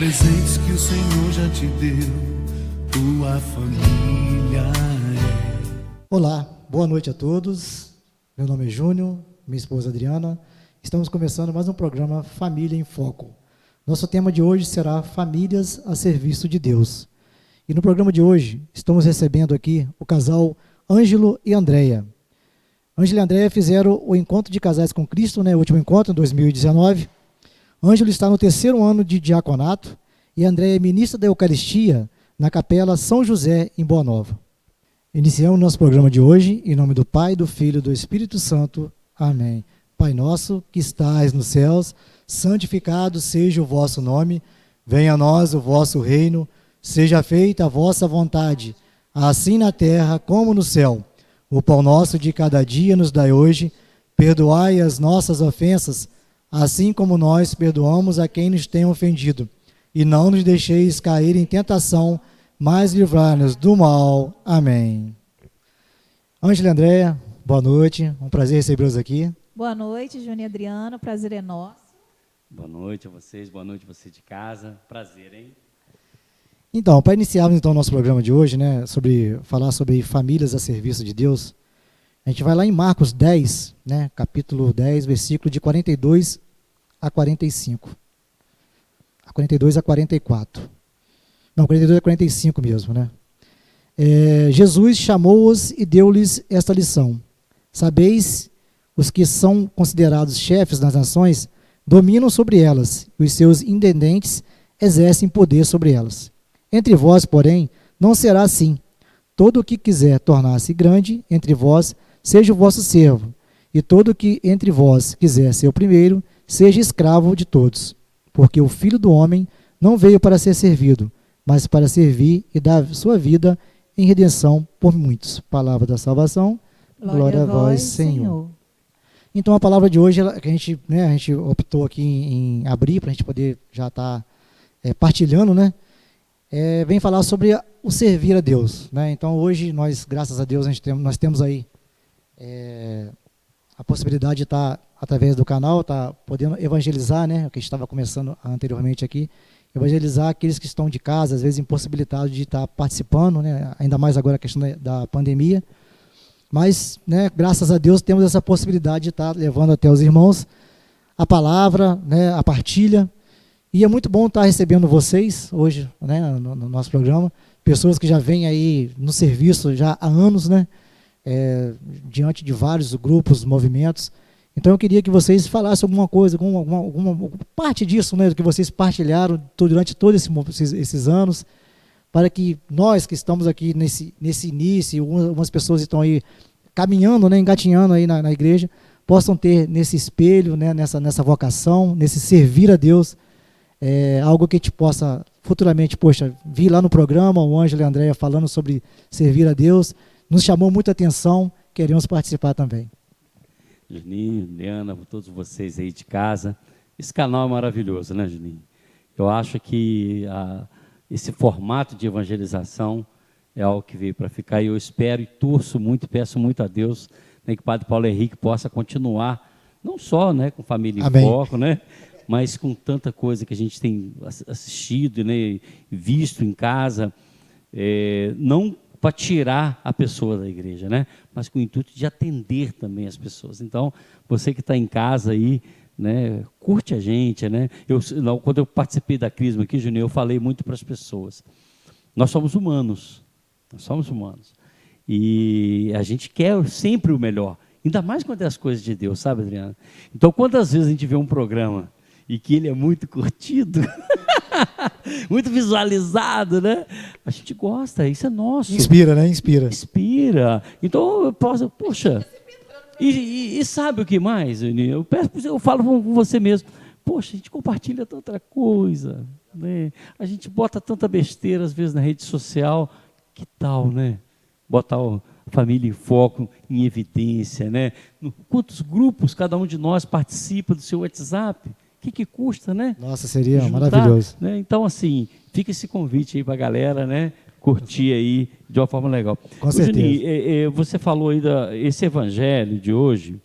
presentes que o Senhor já te deu, tua família é. Olá, boa noite a todos. Meu nome é Júnior, minha esposa Adriana. Estamos começando mais um programa Família em Foco. Nosso tema de hoje será Famílias a Serviço de Deus. E no programa de hoje, estamos recebendo aqui o casal Ângelo e Andréia. Ângelo e Andréia fizeram o encontro de casais com Cristo, o último encontro, em 2019. Ângelo está no 3º ano de diaconato e Andréia é ministra da Eucaristia na Capela São José, em Boa Nova. Iniciamos nosso programa de hoje, em nome do Pai, do Filho e do Espírito Santo. Amém. Pai nosso, que estais nos céus, santificado seja o vosso nome, venha a nós o vosso reino, seja feita a vossa vontade, assim na terra como no céu. O pão nosso de cada dia nos dai hoje, perdoai as nossas ofensas, assim como nós perdoamos a quem nos tem ofendido. E não nos deixeis cair em tentação, mas livrai-nos do mal. Amém. Ângelo e Andréia, boa noite, um prazer recebê-los aqui. Boa noite, Júnior e Adriano, prazer é nosso. Boa noite a vocês, boa noite você de casa, prazer, hein? Então, para iniciarmos o nosso programa de hoje, falar sobre famílias a serviço de Deus, a gente vai lá em Marcos 10, capítulo 10, versículo de 42 a 45. A 42 a 44. Não, 42 a 45 mesmo, Jesus chamou-os e deu-lhes esta lição. Sabeis, os que são considerados chefes das nações dominam sobre elas, e os seus intendentes exercem poder sobre elas. Entre vós, porém, não será assim. Todo o que quiser tornar-se grande entre vós, seja o vosso servo, e todo o que entre vós quiser ser o primeiro, seja escravo de todos. Porque o Filho do Homem não veio para ser servido, mas para servir e dar sua vida em redenção por muitos. Palavra da salvação, glória a vós, Senhor. Então, a palavra de hoje, que a gente optou aqui em abrir, para a gente poder já estar partilhando, vem falar sobre o servir a Deus. Então, hoje, nós, graças a Deus, nós temos aí a possibilidade de estar, através do canal, podendo evangelizar, o que a gente estava começando anteriormente aqui, evangelizar aqueles que estão de casa, às vezes impossibilitados de estar participando, ainda mais agora a questão da pandemia. Mas, graças a Deus, temos essa possibilidade de estar levando até os irmãos a palavra, a partilha. E é muito bom estar recebendo vocês hoje, no nosso programa, pessoas que já vêm aí no serviço já há anos, diante de vários grupos, movimentos. Então eu queria que vocês falassem alguma coisa, alguma parte disso, do que vocês partilharam durante todos esses anos, para que nós que estamos aqui nesse início, algumas pessoas estão aí caminhando, engatinhando aí na igreja, possam ter nesse espelho, nessa vocação, nesse servir a Deus, algo que a gente possa futuramente, vir lá no programa, o Ângelo e a Andréia falando sobre servir a Deus, nos chamou muita atenção, queremos participar também. Juninho, Leana, todos vocês aí de casa, esse canal é maravilhoso, Juninho? Eu acho que esse formato de evangelização é algo que veio para ficar, e eu espero e torço muito, peço muito a Deus, que o Padre Paulo Henrique possa continuar, não só com Família em Foco, mas com tanta coisa que a gente tem assistido, visto em casa, não para tirar a pessoa da igreja, mas com o intuito de atender também as pessoas. Então, você que está em casa aí, curte a gente, quando eu participei da Crisma aqui, Juninho, eu falei muito para as pessoas, nós somos humanos, e a gente quer sempre o melhor, ainda mais quando é as coisas de Deus, sabe, Adriana? Então, quantas vezes a gente vê um programa e que ele é muito curtido, muito visualizado, a gente gosta, isso é nosso. Inspira, Inspira. Então, eu posso, poxa, e sabe o que mais, Juninho? Eu falo com você mesmo, poxa, a gente compartilha tanta coisa, a gente bota tanta besteira, às vezes, na rede social, que tal, botar a Família em Foco em evidência, Quantos grupos cada um de nós participa do seu WhatsApp? O que custa, Nossa, seria juntar, maravilhoso. Então, assim, fica esse convite aí para a galera, curtir aí de uma forma legal. Com certeza. Juninho, você falou aí esse evangelho de hoje,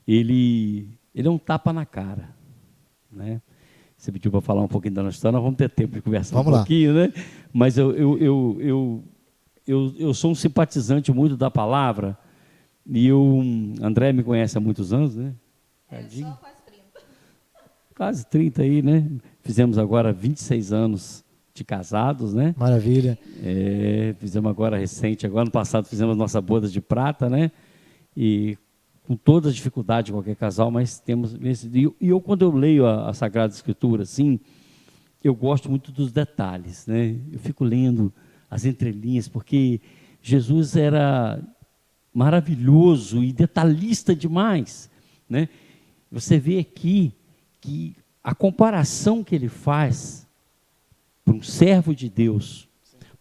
ele é um tapa na cara, Você pediu para falar um pouquinho da nossa história, nós vamos ter tempo de conversar Vamos um lá. pouquinho, né? Mas eu sou um simpatizante muito da palavra, e André me conhece há muitos anos, né? Tadinho. Só quase 30. Quase 30 aí, né? Fizemos agora 26 anos de casados, né? Maravilha. Fizemos agora recente, agora no passado fizemos nossa boda de prata, né? E com todas as dificuldades de qualquer casal, mas temos e eu quando eu leio a Sagrada Escritura, assim, eu gosto muito dos detalhes, né? Eu fico lendo as entrelinhas, porque Jesus era maravilhoso e detalhista demais, né? Você vê aqui que a comparação que ele faz para um servo de Deus,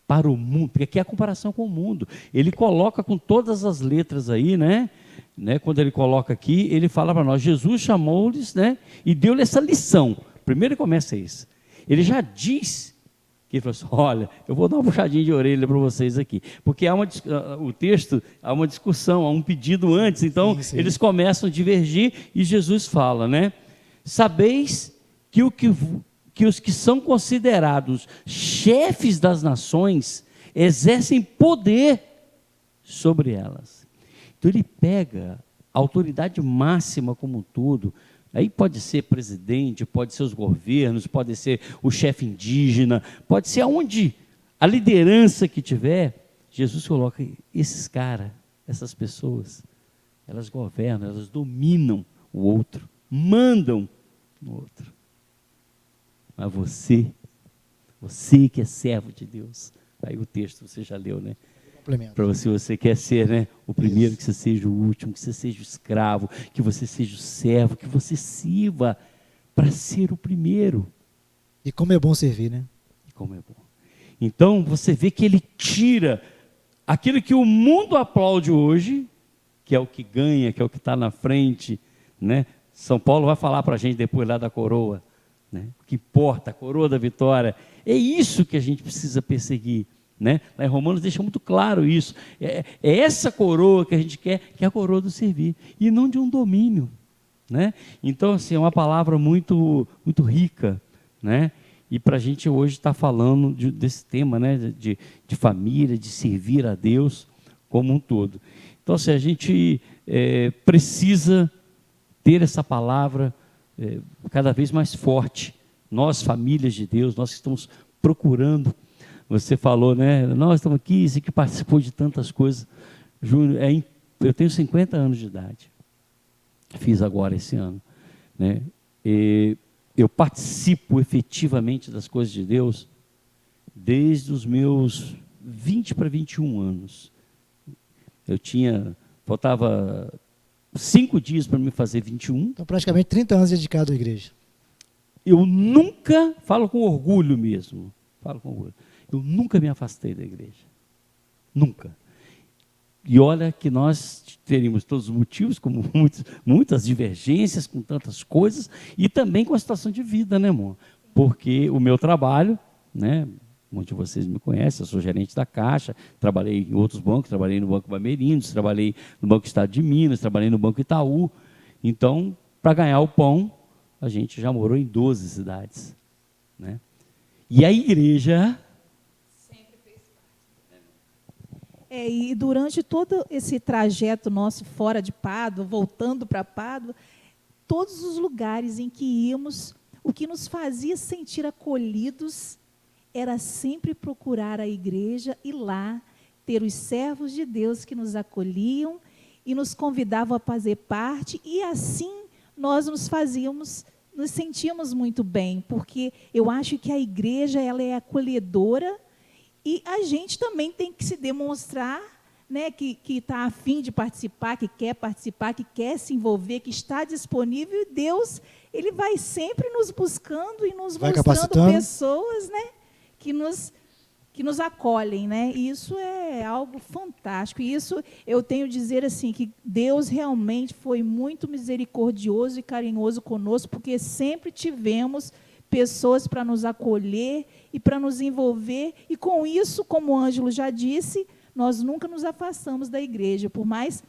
para o mundo, porque aqui é a comparação com o mundo, ele coloca com todas as letras aí, né? Quando ele coloca aqui, ele fala para nós, Jesus chamou-lhes, né? E deu-lhe essa lição. Primeiro ele começa isso. Ele já diz, que ele falou assim, olha, eu vou dar uma puxadinha de orelha para vocês aqui, porque o texto, há uma discussão, há um pedido antes, então sim. eles começam a divergir e Jesus fala, né? Sabeis que os que são considerados chefes das nações exercem poder sobre elas. Então ele pega a autoridade máxima como um todo, aí pode ser presidente, pode ser os governos, pode ser o chefe indígena, pode ser aonde a liderança que tiver, Jesus coloca esses caras, essas pessoas, elas governam, elas dominam o outro, mandam no outro. Mas você que é servo de Deus, aí o texto você já leu, né? Para você quer ser, né, o primeiro, que você seja o último, que você seja o escravo, que você seja o servo, que você sirva para ser o primeiro. E como é bom servir, né? E como é bom. Então, você vê que ele tira aquilo que o mundo aplaude hoje, que é o que ganha, que é o que está na frente, né? São Paulo vai falar para a gente depois lá da coroa, né? O que importa, a coroa da vitória. É isso que a gente precisa perseguir. Né? Lá em Romanos deixa muito claro isso. É essa coroa que a gente quer, que é a coroa do servir, e não de um domínio. Né? Então, assim, é uma palavra muito, muito rica. Né? E para a gente hoje estar falando desse tema, né? de família, de servir a Deus como um todo. Então, assim, a gente precisa ter essa palavra cada vez mais forte. Nós, famílias de Deus, nós que estamos procurando. Você falou, né? Nós estamos aqui, você que participou de tantas coisas. Júnior, eu tenho 50 anos de idade. Fiz agora esse ano. Né? Eu participo efetivamente das coisas de Deus desde os meus 20 para 21 anos. Faltava 5 dias para me fazer 21. Então, praticamente 30 anos dedicado à igreja. Eu nunca, falo com orgulho mesmo, eu nunca me afastei da igreja. Nunca. E olha que nós teríamos todos os motivos, como muitas divergências, com tantas coisas, e também com a situação de vida, né, amor? Porque o meu trabalho, né, muitos de vocês me conhecem, eu sou gerente da Caixa, trabalhei em outros bancos, trabalhei no Banco Bamerinos, trabalhei no Banco Estado de Minas, trabalhei no Banco Itaú. Então, para ganhar o pão, a gente já morou em 12 cidades. Né? E a igreja... E durante todo esse trajeto nosso fora de Pádua, voltando para Pádua, todos os lugares em que íamos, o que nos fazia sentir acolhidos era sempre procurar a igreja e lá ter os servos de Deus que nos acolhiam e nos convidavam a fazer parte, e assim nós nos sentíamos muito bem, porque eu acho que a igreja ela é acolhedora. E a gente também tem que se demonstrar, né, que está a fim de participar, que quer se envolver, que está disponível. E Deus, Ele vai sempre nos buscando e nos mostrando pessoas, né, que nos acolhem. Né? E isso é algo fantástico. E isso eu tenho a dizer assim, que Deus realmente foi muito misericordioso e carinhoso conosco, porque sempre tivemos pessoas para nos acolher e para nos envolver, e com isso, como o Ângelo já disse, nós nunca nos afastamos da igreja, por mais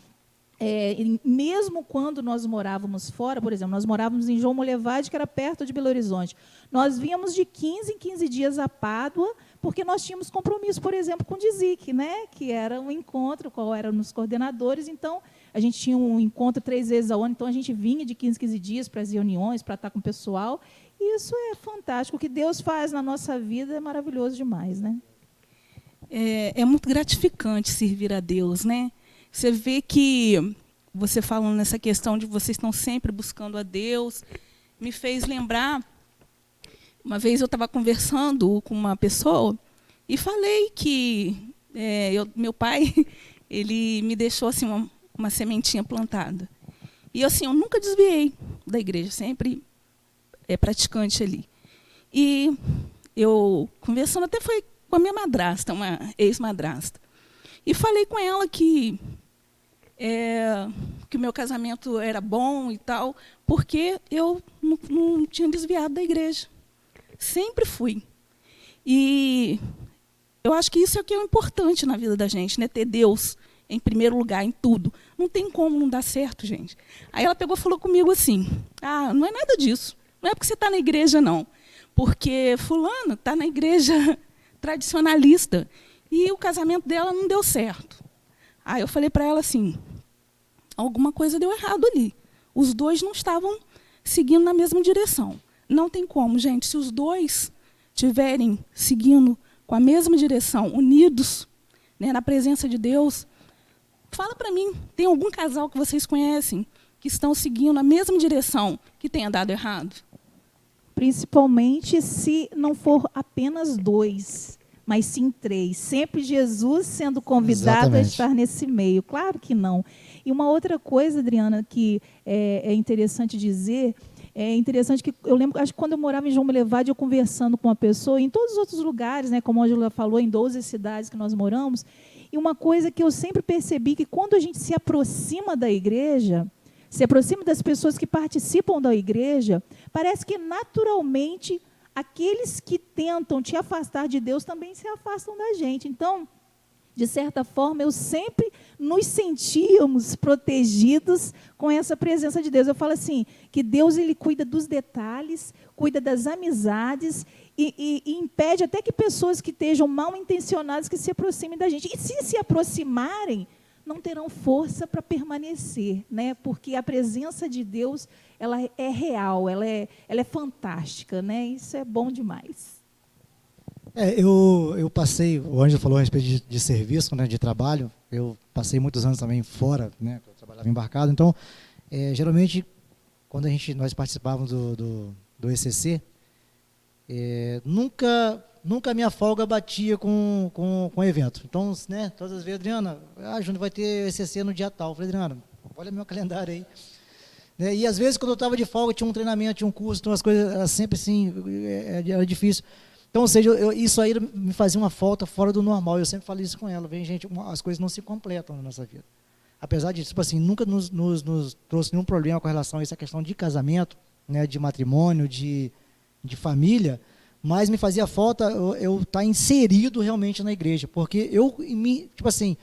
mesmo quando nós morávamos fora, por exemplo, nós morávamos em João Molevade, que era perto de Belo Horizonte. Nós víamos de 15 em 15 dias a Pádua, porque nós tínhamos compromisso, por exemplo, com o DIZIC, né? Que era um encontro, qual eram os coordenadores. Então, a gente tinha um encontro 3 vezes ao ano, então a gente vinha de 15 em 15 dias para as reuniões, para estar com o pessoal. E isso é fantástico. O que Deus faz na nossa vida é maravilhoso demais, né? É muito gratificante servir a Deus, né? Você vê que, você falando nessa questão de vocês estão sempre buscando a Deus, me fez lembrar, uma vez eu estava conversando com uma pessoa e falei que meu pai ele me deixou assim, uma sementinha plantada. E assim, eu nunca desviei da igreja, sempre praticante ali. E eu, conversando, até foi com a minha madrasta, uma ex-madrasta, e falei com ela que o meu casamento era bom e tal, porque eu não tinha desviado da igreja. Sempre fui. E eu acho que isso é o que é importante na vida da gente, né? Ter Deus em primeiro lugar, em tudo. Não tem como não dar certo, gente. Aí ela pegou e falou comigo assim, não é nada disso. Não é porque você está na igreja, não. Porque fulano está na igreja tradicionalista e o casamento dela não deu certo. Aí eu falei para ela assim, alguma coisa deu errado ali. Os dois não estavam seguindo na mesma direção. Não tem como, gente. Se os dois estiverem seguindo com a mesma direção, unidos, né, na presença de Deus, fala para mim, tem algum casal que vocês conhecem que estão seguindo a mesma direção que tenha dado errado? Principalmente se não for apenas 2, mas sim 3. Sempre Jesus sendo convidado Exatamente. a estar nesse meio. Claro que não. E uma outra coisa, Adriana, que é interessante dizer, é interessante que eu lembro, acho que quando eu morava em João Molevade, eu conversando com uma pessoa, em todos os outros lugares, né, como a Angela falou, em 12 cidades que nós moramos, e uma coisa que eu sempre percebi, que quando a gente se aproxima da igreja, se aproxima das pessoas que participam da igreja, parece que naturalmente aqueles que tentam te afastar de Deus também se afastam da gente. Então, de certa forma, eu sempre nos sentíamos protegidos com essa presença de Deus. Eu falo assim, que Deus ele cuida dos detalhes, cuida das amizades e impede até que pessoas que estejam mal intencionadas que se aproximem da gente. E se aproximarem, não terão força para permanecer, né? Porque a presença de Deus ela é real, ela é fantástica, né? Isso é bom demais. Eu passei, o Ângelo falou a respeito de serviço, né, de trabalho, eu passei muitos anos também fora, né, eu trabalhava embarcado, então, geralmente, quando nós participávamos do ECC, nunca a minha folga batia com o evento. Então, né, todas as vezes, Adriana, Júnior, vai ter ECC no dia tal. Eu falei, Adriana, olha meu calendário aí. Né, e às vezes, quando eu estava de folga, tinha um treinamento, tinha um curso, então as coisas eram sempre assim, era difícil. Então, ou seja, isso aí me fazia uma falta fora do normal. Eu sempre falei isso com ela. Vem, gente, as coisas não se completam na nossa vida. Apesar de, tipo assim, nunca nos trouxe nenhum problema com relação a essa questão de casamento, né, de matrimônio, de família, mas me fazia falta eu estar inserido realmente na igreja. Porque tipo assim,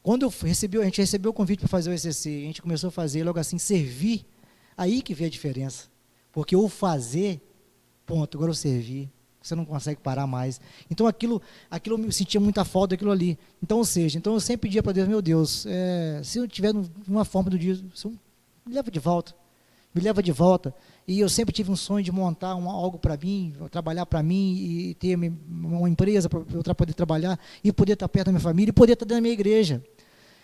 quando a gente recebeu o convite para fazer o ECC, a gente começou a fazer, logo assim, servir, aí que veio a diferença. Porque o fazer, ponto, agora eu servir. Você não consegue parar mais. Então, aquilo eu me sentia muita falta daquilo ali. Então, ou seja, eu sempre pedia para Deus, meu Deus, se eu tiver numa forma do dia, me leva de volta. Me leva de volta. E eu sempre tive um sonho de montar algo para mim, trabalhar para mim e ter uma empresa para eu poder trabalhar e poder estar perto da minha família e poder estar dentro da minha igreja.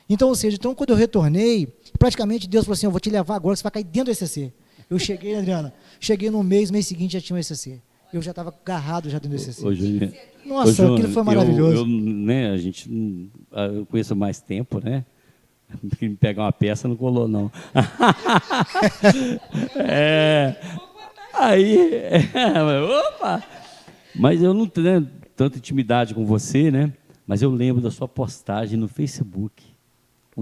Então, ou seja, quando eu retornei, praticamente Deus falou assim, eu vou te levar agora, você vai cair dentro do ECC. Eu cheguei, Adriana, no mês seguinte já tinha um ECC. Eu já estava agarrado já dentro do ECC. Nossa, aquilo foi maravilhoso. A gente, eu conheço mais tempo, né? Me pegar uma peça não colou, não. Opa! Mas eu não tenho tanta intimidade com você, né? Mas eu lembro da sua postagem no Facebook, o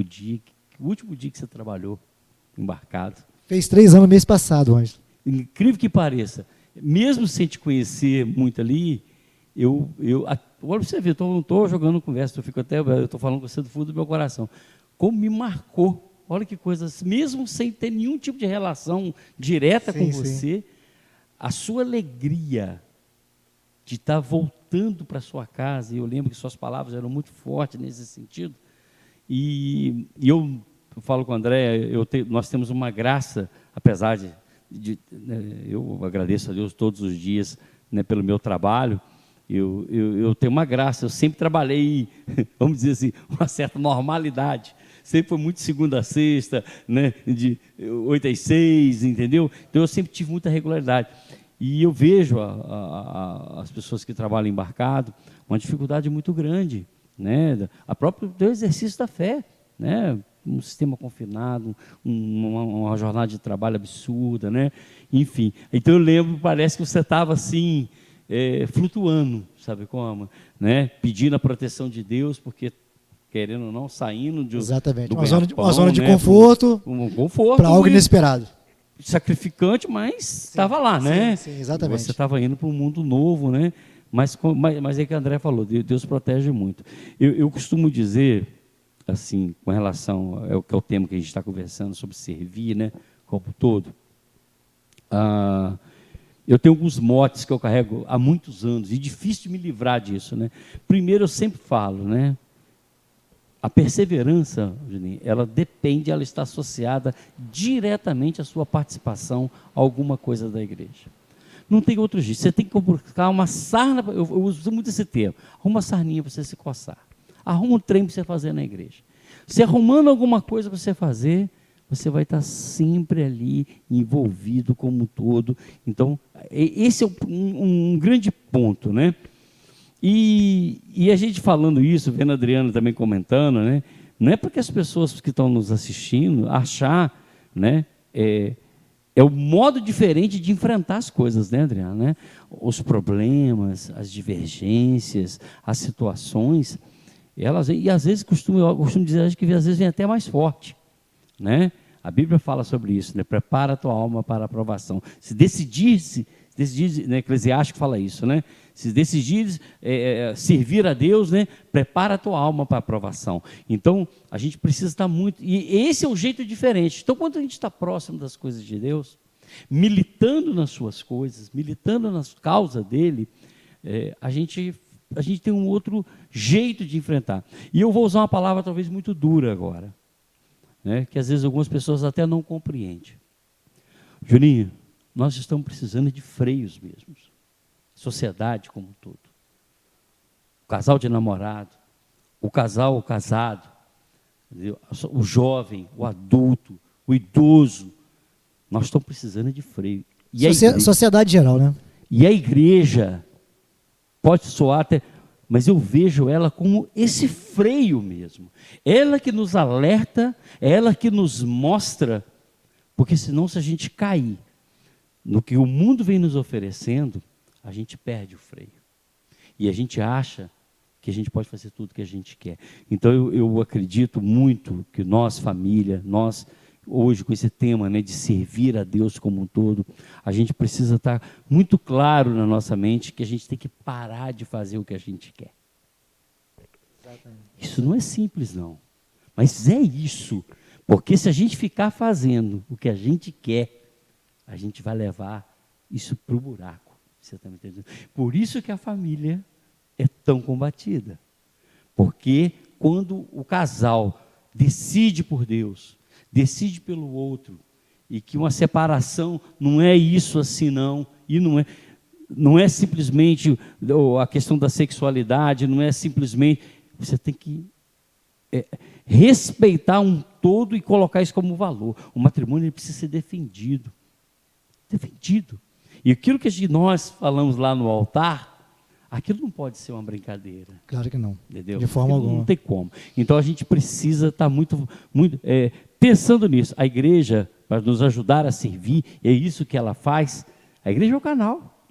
último dia que você trabalhou embarcado. Fez 3 anos no mês passado, Ângelo. Incrível que pareça. Mesmo sem te conhecer muito ali, agora você vê, eu não estou jogando conversa, eu estou falando com você do fundo do meu coração. Como me marcou Olha que coisa, mesmo sem ter nenhum tipo de relação direta com você, a sua alegria de estar voltando para sua casa, e eu lembro que suas palavras eram muito fortes nesse sentido, e eu falo com o André, nós temos uma graça, apesar né, eu agradeço a Deus todos os dias, né, pelo meu trabalho, eu tenho uma graça, eu sempre trabalhei, vamos dizer assim, uma certa normalidade, sempre foi muito segunda a sexta, né, de 8 às 6, entendeu? Então eu sempre tive muita regularidade. E eu vejo as pessoas que trabalham embarcado uma dificuldade muito grande, né, a própria do exercício da fé, né, um sistema confinado, uma jornada de trabalho absurda, né, enfim. Então eu lembro, parece que você estava assim, flutuando, sabe como, né, pedindo a proteção de Deus, porque querendo ou não, saindo de exatamente, uma zona de conforto, para algo inesperado. Sacrificante, mas estava lá, né? Sim, exatamente. Você estava indo para um mundo novo, né? Mas é que o André falou, Deus protege muito. Eu costumo dizer, assim, com relação ao tema que a gente está conversando, sobre servir, né? Como todo. Eu tenho alguns motes que eu carrego há muitos anos, e difícil de me livrar disso, né? Primeiro, eu sempre falo, né? A perseverança, Juninho, ela está associada diretamente à sua participação a alguma coisa da igreja. Não tem outro jeito. Você tem que buscar uma sarna, eu uso muito esse termo, arruma uma sarninha para você se coçar. Arruma um trem para você fazer na igreja. Se arrumando alguma coisa para você fazer, você vai estar sempre ali envolvido como um todo. Então, esse é um grande ponto, né? E a gente falando isso, vendo a Adriana também comentando, né, não é porque as pessoas que estão nos assistindo achar, né, é o modo diferente de enfrentar as coisas, né, Adriana? Né? Os problemas, as divergências, as situações, elas, e às vezes eu costumo dizer que às vezes vem até mais forte, né? A Bíblia fala sobre isso, né? Prepara a tua alma para a aprovação. Se decidir, né, Eclesiástico fala isso, né? Se decidires servir a Deus, né, prepara a tua alma para a aprovação. Então, a gente precisa estar muito... E esse é o jeito diferente. Então, quando a gente está próximo das coisas de Deus, militando nas suas coisas, militando na causa dEle, a gente tem um outro jeito de enfrentar. E eu vou usar uma palavra talvez muito dura agora, né, que às vezes algumas pessoas até não compreendem. Juninho, nós estamos precisando de freios mesmos. Sociedade como um todo. O casal de namorado, o casal casado, entendeu? O jovem, o adulto, o idoso, nós estamos precisando de freio. E sociedade geral, né? E a igreja, pode soar até, mas eu vejo ela como esse freio mesmo. Ela que nos alerta, ela que nos mostra, porque senão se a gente cair no que o mundo vem nos oferecendo, a gente perde o freio. E a gente acha que a gente pode fazer tudo que a gente quer. Então, eu acredito muito que nós, família, nós, hoje, com esse tema, né, de servir a Deus como um todo, a gente precisa estar muito claro na nossa mente que a gente tem que parar de fazer o que a gente quer. Exatamente. Isso não é simples, não. Mas é isso. Porque se a gente ficar fazendo o que a gente quer, a gente vai levar isso para o buraco. Você está me entendendo? Por isso que a família é tão combatida. Porque quando o casal decide por Deus, decide pelo outro, e que uma separação não é isso assim não, e não é simplesmente a questão da sexualidade, não é simplesmente... Você tem que respeitar um todo e colocar isso como valor. O matrimônio ele precisa ser defendido. Defendido. E aquilo que nós falamos lá no altar, aquilo não pode ser uma brincadeira. Claro que não. Entendeu? De forma alguma. Não tem como. Então a gente precisa estar muito pensando nisso. A igreja, para nos ajudar a servir, é isso que ela faz. A igreja é o canal.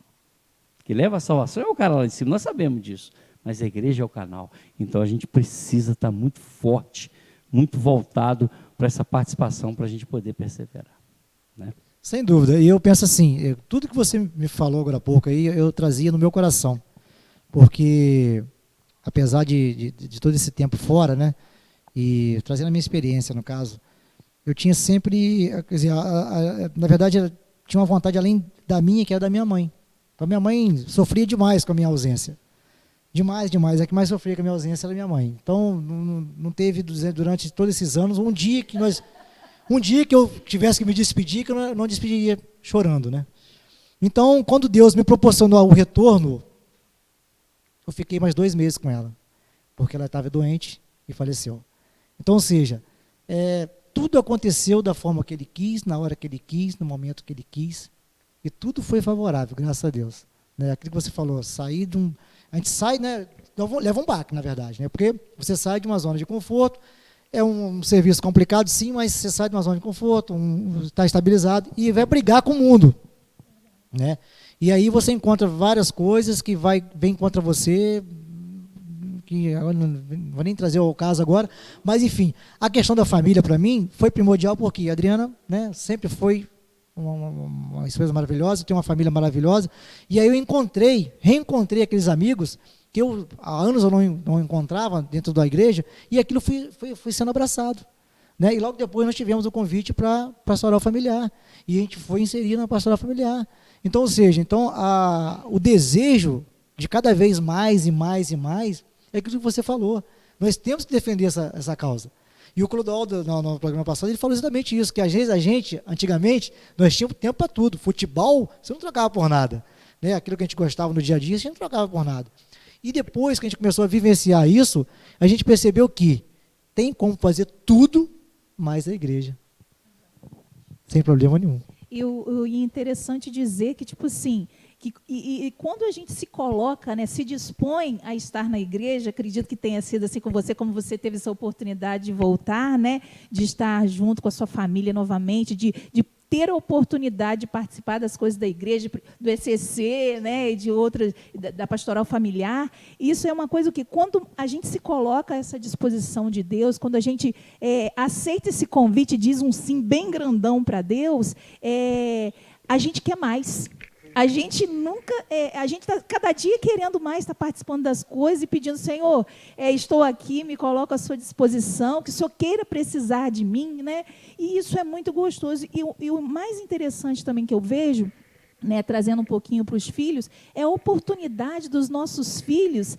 Que leva a salvação é o cara lá em cima, nós sabemos disso. Mas a igreja é o canal. Então a gente precisa estar muito forte, muito voltado para essa participação, para a gente poder perseverar. Né? Sem dúvida, e eu penso assim, tudo que você me falou agora há pouco aí, eu trazia no meu coração, porque apesar de todo esse tempo fora, né, e trazendo a minha experiência no caso, eu tinha sempre, quer dizer, na verdade, tinha uma vontade além da minha, que era da minha mãe. Então, minha mãe sofria demais com a minha ausência. Demais, demais. A que mais sofria com a minha ausência era minha mãe. Então, não teve, durante todos esses anos, um dia que eu tivesse que me despedir, que eu não despediria chorando, né? Então, quando Deus me proporcionou o retorno, eu fiquei mais 2 meses com ela, porque ela estava doente e faleceu. Então, ou seja, tudo aconteceu da forma que Ele quis, na hora que Ele quis, no momento que Ele quis, e tudo foi favorável, graças a Deus. Né? Aquilo que você falou, sair de um... A gente sai, né, leva um baque, na verdade, né? Porque você sai de uma zona de conforto, é um serviço complicado, sim, mas você sai de uma zona de conforto, está estabilizado, e vai brigar com o mundo. Né? E aí você encontra várias coisas que vem contra você, que eu não vou nem trazer ao caso agora, mas enfim, a questão da família para mim foi primordial, porque a Adriana, né, sempre foi uma esposa maravilhosa, tem uma família maravilhosa, e aí eu reencontrei aqueles amigos que há anos eu não encontrava dentro da igreja, e aquilo foi sendo abraçado. Né? E logo depois nós tivemos o convite para pastoral familiar, e a gente foi inserir na pastoral familiar. Então, ou seja, o desejo de cada vez mais e mais e mais é aquilo que você falou. Nós temos que defender essa causa. E o Clodoaldo, no programa passado, ele falou exatamente isso, que às vezes antigamente, nós tínhamos tempo para tudo. Futebol, você não trocava por nada. Né? Aquilo que a gente gostava no dia a dia, você não trocava por nada. E depois que a gente começou a vivenciar isso, a gente percebeu que tem como fazer tudo, mais a igreja. Sem problema nenhum. E é interessante dizer que, tipo assim, e quando a gente se coloca, né, se dispõe a estar na igreja, acredito que tenha sido assim com você, como você teve essa oportunidade de voltar, né, de estar junto com a sua família novamente, de ter a oportunidade de participar das coisas da igreja, do ECC, né, e de outras, da pastoral familiar. Isso é uma coisa que, quando a gente se coloca a essa disposição de Deus, quando a gente aceita esse convite, diz um sim bem grandão para Deus, a gente quer mais. A gente está cada dia querendo mais, está participando das coisas e pedindo, Senhor, estou aqui, me coloco à sua disposição, que o Senhor queira precisar de mim, né? E isso é muito gostoso. E o mais interessante também que eu vejo, né, trazendo um pouquinho para os filhos, é a oportunidade dos nossos filhos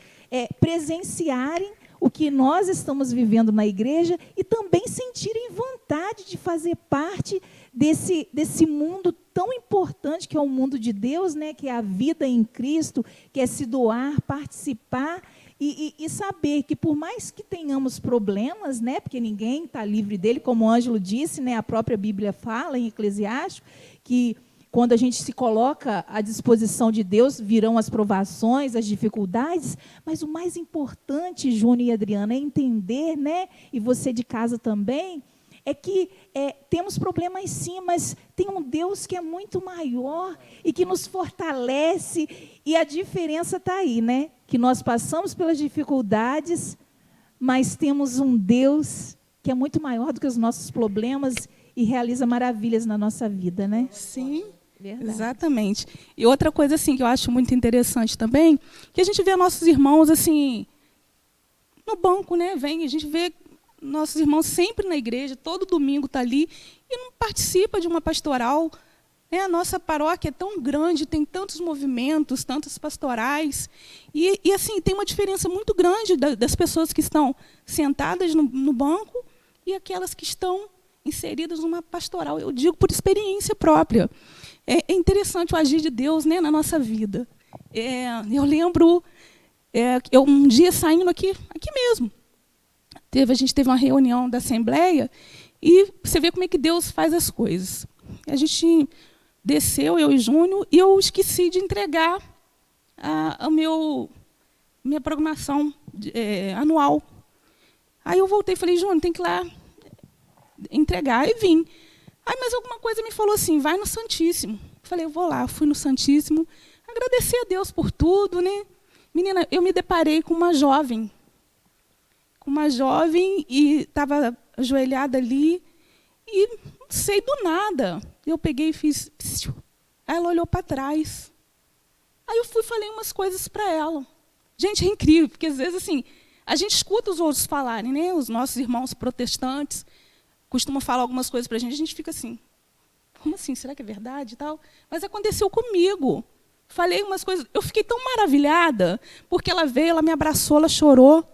presenciarem o que nós estamos vivendo na igreja e também sentirem vontade de fazer parte desse mundo tão importante que é o mundo de Deus, né, que é a vida em Cristo, que é se doar, participar e saber que, por mais que tenhamos problemas, né, porque ninguém está livre dele, como o Ângelo disse, né, a própria Bíblia fala em Eclesiastes, que quando a gente se coloca à disposição de Deus, virão as provações, as dificuldades, mas o mais importante, Júnior e Adriana, é entender, né, e você de casa também, é que temos problemas sim, mas tem um Deus que é muito maior e que nos fortalece, e a diferença está aí, né? Que nós passamos pelas dificuldades, mas temos um Deus que é muito maior do que os nossos problemas e realiza maravilhas na nossa vida, né? Sim, verdade. Exatamente. E outra coisa assim que eu acho muito interessante também, que a gente vê nossos irmãos assim no banco, né? A gente vê nossos irmãos sempre na igreja, todo domingo está ali, e não participa de uma pastoral. A nossa paróquia é tão grande, tem tantos movimentos, tantas pastorais, e assim, tem uma diferença muito grande das pessoas que estão sentadas no banco e aquelas que estão inseridas numa pastoral. Eu digo por experiência própria. É interessante o agir de Deus, né, na nossa vida. Eu lembro, eu um dia saindo aqui mesmo, a gente teve uma reunião da Assembleia e você vê como é que Deus faz as coisas. A gente desceu, eu e Júnior, e eu esqueci de entregar minha programação anual. Aí eu voltei e falei, Júnior, tem que ir lá entregar, e vim. Aí, mas alguma coisa me falou assim, vai no Santíssimo. Falei, eu vou lá, fui no Santíssimo, agradecer a Deus por tudo, né? Menina, eu me deparei com uma jovem e estava ajoelhada ali, e não sei, do nada, eu peguei e fiz... Aí ela olhou para trás. Aí eu fui e falei umas coisas para ela. Gente, é incrível, porque às vezes assim, a gente escuta os outros falarem, né, os nossos irmãos protestantes, costuma falar algumas coisas para a gente fica assim, como assim, será que é verdade e tal? Mas aconteceu comigo. Falei umas coisas, eu fiquei tão maravilhada, porque ela veio, ela me abraçou, ela chorou.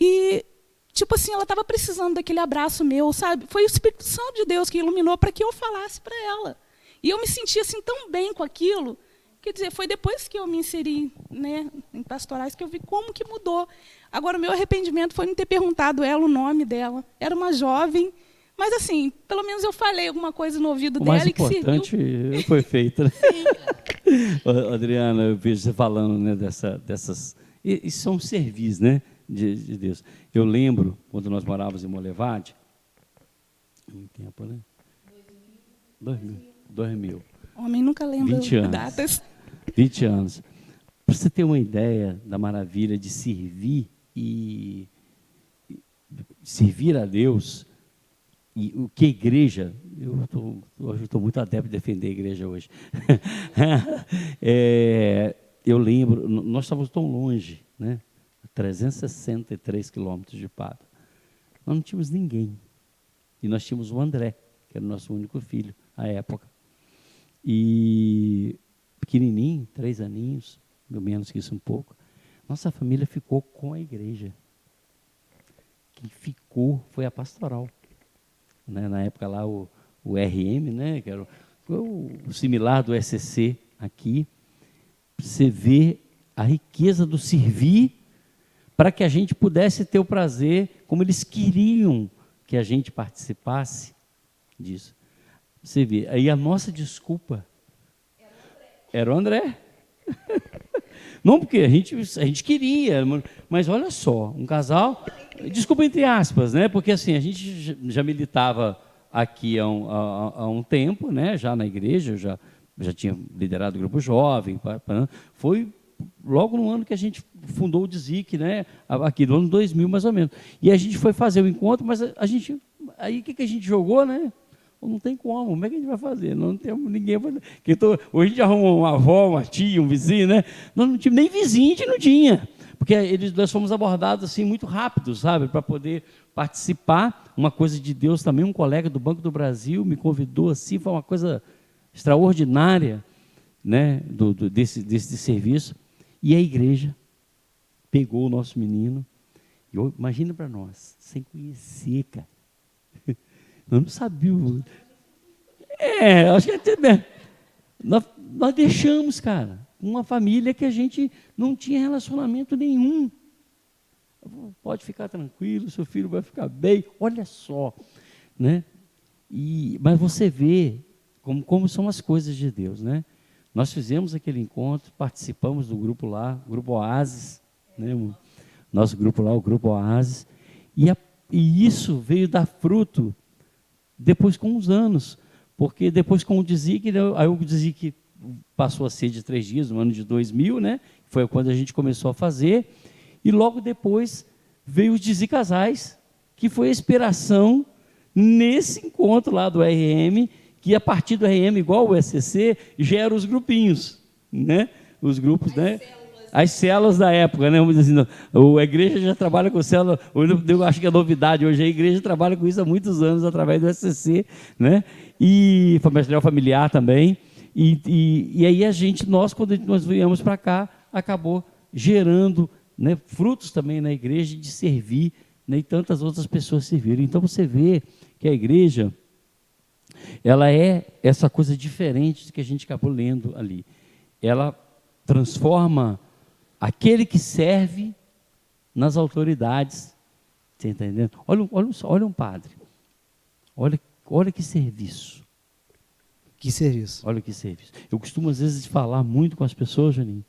E, tipo assim, ela estava precisando daquele abraço meu, sabe? Foi o Espírito Santo de Deus que iluminou para que eu falasse para ela. E eu me senti assim tão bem com aquilo. Quer dizer, foi depois que eu me inseri, né, em pastorais que eu vi como que mudou. Agora, o meu arrependimento foi não ter perguntado ela o nome dela. Era uma jovem, mas assim, pelo menos eu falei alguma coisa no ouvido dela e que serviu. O mais importante foi feito, né? Adriana, eu vejo você falando, né, dessas... Isso são serviços, né, de Deus. Eu lembro, quando nós morávamos em Molevade, muito tempo, né? 2000. Homem nunca lembra 20 anos. datas. 20 anos. Para você ter uma ideia da maravilha de servir e servir a Deus, e o que a igreja, hoje estou muito adepto de defender a igreja hoje. Eu lembro, nós estávamos tão longe, né? 363 quilômetros de Pádua. Nós não tínhamos ninguém. E nós tínhamos o André, que era o nosso único filho à época. E pequenininho, 3 aninhos, menos que isso um pouco. Nossa família ficou com a igreja. Quem ficou foi a pastoral. Né? Na época lá o RM, né? Que era o similar do SCC aqui. Você vê a riqueza do servir para que a gente pudesse ter o prazer, como eles queriam que a gente participasse disso. Você vê, aí a nossa desculpa era o André. Não, porque a gente queria, mas olha só, um casal, desculpa entre aspas, né? Porque assim, a gente já militava aqui há um tempo, né? Já na igreja, eu já tinha liderado o grupo jovem, foi logo no ano que a gente fundou o DISIC, né? Aqui no ano 2000 mais ou menos. E a gente foi fazer o encontro, mas aí o que a gente jogou, né? Não tem como é que a gente vai fazer? Não temos ninguém para... Hoje a gente arruma uma avó, uma tia, um vizinho, né? Nós não tínhamos nem vizinho, a gente não tinha. Porque nós fomos abordados assim, muito rápido, sabe? Para poder participar. Uma coisa de Deus também, um colega do Banco do Brasil me convidou assim, foi uma coisa extraordinária, né? desse serviço. E a igreja pegou o nosso menino. E imagina para nós, sem conhecer, cara. Eu não sabia. Acho que até nós deixamos, cara, uma família que a gente não tinha relacionamento nenhum. Pode ficar tranquilo, seu filho vai ficar bem. Olha só, né? Mas você vê como são as coisas de Deus, né? Nós fizemos aquele encontro, participamos do grupo lá, o Grupo Oasis, né? Nosso grupo lá, o Grupo Oasis, e isso veio dar fruto depois com uns anos, porque depois com o DISIC, aí o DISIC passou a ser de 3 dias, no ano de 2000, né? Foi quando a gente começou a fazer, e logo depois veio os DISIC Casais, que foi a inspiração nesse encontro lá do RM, que a partir do RM, igual o SCC, gera os grupinhos, né? Os grupos, né? As células da época, né? Vamos dizer assim, a igreja já trabalha com célula, eu acho que é novidade hoje, a igreja trabalha com isso há muitos anos, através do SCC, né? E material familiar também, e aí quando nós viemos para cá, acabou gerando, né, frutos também na igreja de servir, né, e tantas outras pessoas serviram. Então você vê que a igreja, ela é essa coisa diferente do que a gente acabou lendo ali. Ela transforma aquele que serve nas autoridades. Você está entendendo? Olha um padre. Olha que serviço. Que serviço. Olha que serviço. Eu costumo, às vezes, falar muito com as pessoas, Janinho.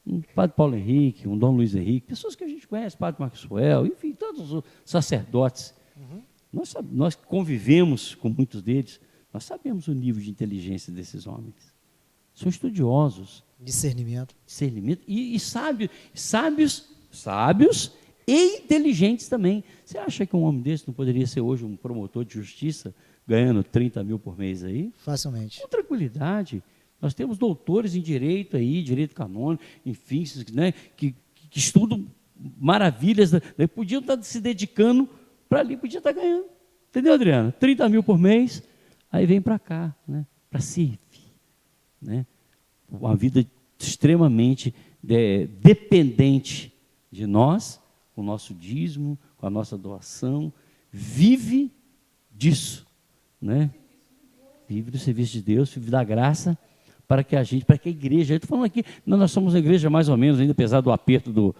Um padre Paulo Henrique, um Dom Luiz Henrique, pessoas que a gente conhece, padre Maxwell, enfim, todos os sacerdotes. Uhum. Nós convivemos com muitos deles, nós sabemos o nível de inteligência desses homens. São estudiosos. Discernimento e sábios e inteligentes também. Você acha que um homem desse não poderia ser hoje um promotor de justiça, ganhando 30 mil por mês aí? Facilmente. Com tranquilidade. Nós temos doutores em direito aí, direito canônico, enfim, né, que estudam maravilhas, né, podiam estar se dedicando para ali, podia estar ganhando. Entendeu, Adriana? 30 mil por mês, aí vem para cá, né? Para servir. Né? Uma vida extremamente dependente de nós, com o nosso dízimo, com a nossa doação, vive disso, né? Vive do serviço de Deus, vive da graça, para que a igreja, eu estou falando aqui, nós somos uma igreja mais ou menos, ainda apesar do aperto